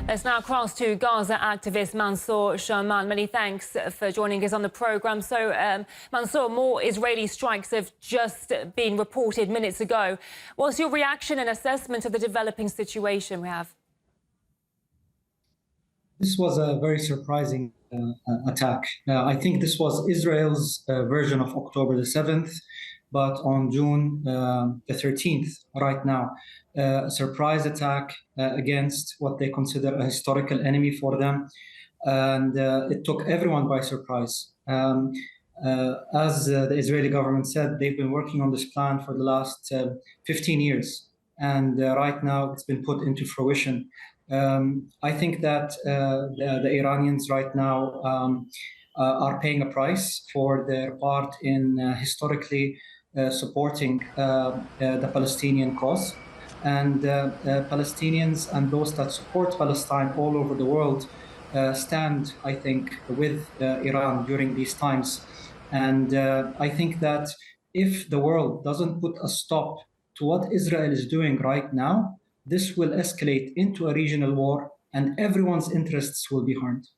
Let's now cross to Gaza activist Mansour Shouman. Many thanks for joining us on the programme. So, Mansour, more Israeli strikes have just been reported minutes ago. What's your reaction and assessment of the developing situation we have? This was a very surprising attack. I think this was Israel's version of October the 7th, but on June the 13th, right now, a surprise attack against what they consider a historical enemy for them. And it took everyone by surprise. As the Israeli government said, they've been working on this plan for the last 15 years. And right now it's been put into fruition. I think that the Iranians right now are paying a price for their part in historically supporting the Palestinian cause. And Palestinians and those that support Palestine all over the world stand, I think, with Iran during these times. And I think that if the world doesn't put a stop to what Israel is doing right now, this will escalate into a regional war and everyone's interests will be harmed.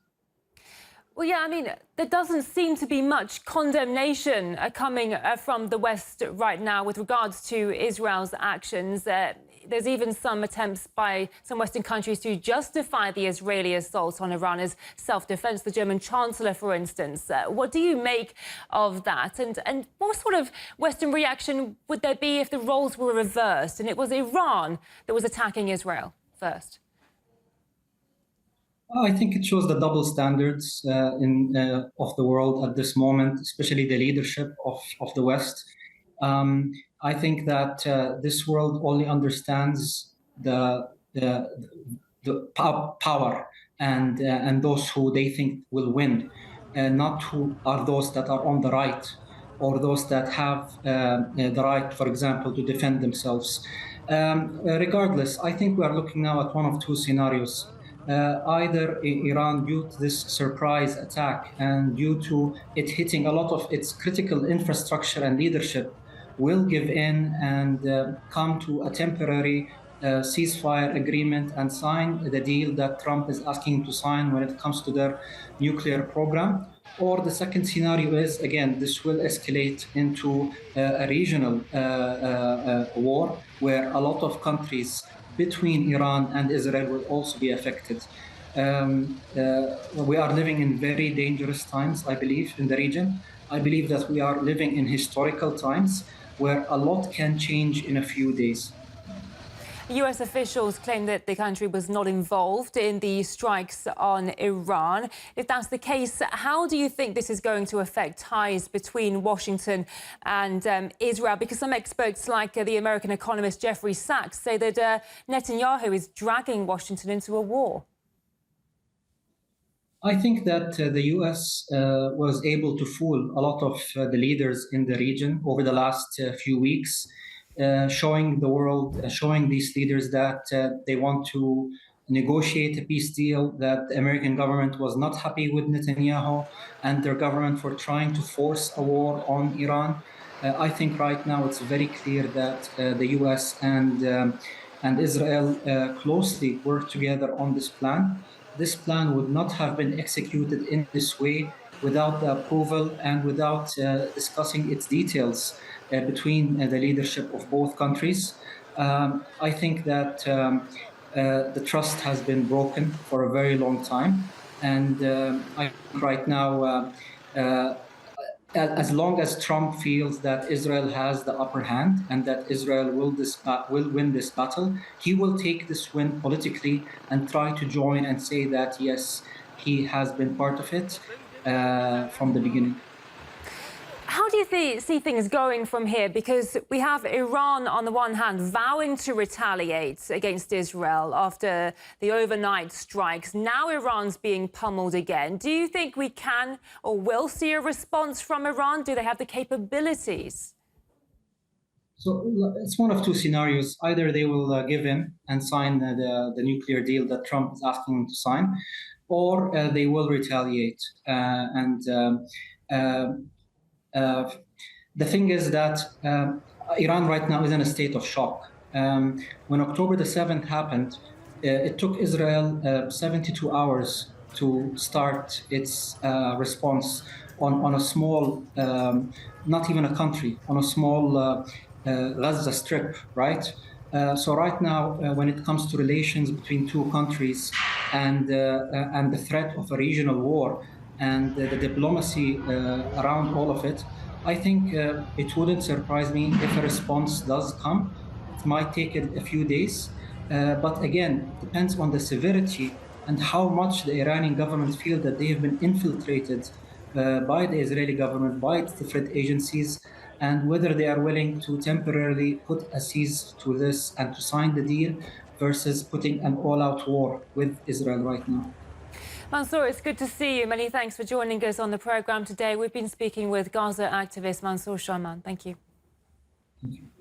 Well, yeah, I mean, there doesn't seem to be much condemnation coming from the West right now with regards to Israel's actions. There's even some attempts by some Western countries to justify the Israeli assault on Iran as self-defense. The German Chancellor, for instance. What do you make of that? And what sort of Western reaction would there be if the roles were reversed and it was Iran that was attacking Israel first? I think it shows the double standards of the world at this moment, especially the leadership of the West. I think that this world only understands the power and those who they think will win, and not who are those that are on the right or those that have the right, for example, to defend themselves. Regardless, I think we are looking now at one of two scenarios. Either Iran, due to this surprise attack and due to it hitting a lot of its critical infrastructure and leadership, will give in and come to a temporary ceasefire agreement and sign the deal that Trump is asking to sign when it comes to their nuclear program. Or the second scenario is, again, this will escalate into a regional war where a lot of countries between Iran and Israel will also be affected. We are living in very dangerous times, I believe, in the region. I believe that we are living in historical times where a lot can change in a few days. US officials claim that the country was not involved in the strikes on Iran. If that's the case, how do you think this is going to affect ties between Washington and Israel? Because some experts, like the American economist Jeffrey Sachs, say that Netanyahu is dragging Washington into a war. I think that the US was able to fool a lot of the leaders in the region over the last few weeks. Showing the world, showing these leaders that they want to negotiate a peace deal, that the American government was not happy with Netanyahu and their government for trying to force a war on Iran. I think right now it's very clear that the US and Israel closely work together on this plan. This plan would not have been executed in this way without the approval and without discussing its details between the leadership of both countries. I think that the trust has been broken for a very long time. And I think right now, as long as Trump feels that Israel has the upper hand and that Israel will win this battle, he will take this win politically and try to join and say that, yes, he has been part of it from the beginning. How do you see things going from here? Because we have Iran, on the one hand, vowing to retaliate against Israel after the overnight strikes. Now Iran's being pummeled again. Do you think we can or will see a response from Iran? Do they have the capabilities? So it's one of two scenarios. Either they will give in and sign the nuclear deal that Trump is asking them to sign, or they will retaliate. The thing is that Iran right now is in a state of shock. When October the 7th happened, It took Israel 72 hours to start its response on a small, not even a country, on a small Gaza Strip, right? So right now, when it comes to relations between two countries and the threat of a regional war and the diplomacy around all of it, I think it wouldn't surprise me if a response does come. It might take a few days, but again, it depends on the severity and how much the Iranian government feel that they have been infiltrated by the Israeli government, by its different agencies, and whether they are willing to temporarily put a cease to this and to sign the deal versus putting an all-out war with Israel right now. Mansour, it's good to see you. Many thanks for joining us on the programme today. We've been speaking with Gaza activist Mansour Shouman. Thank you. Thank you.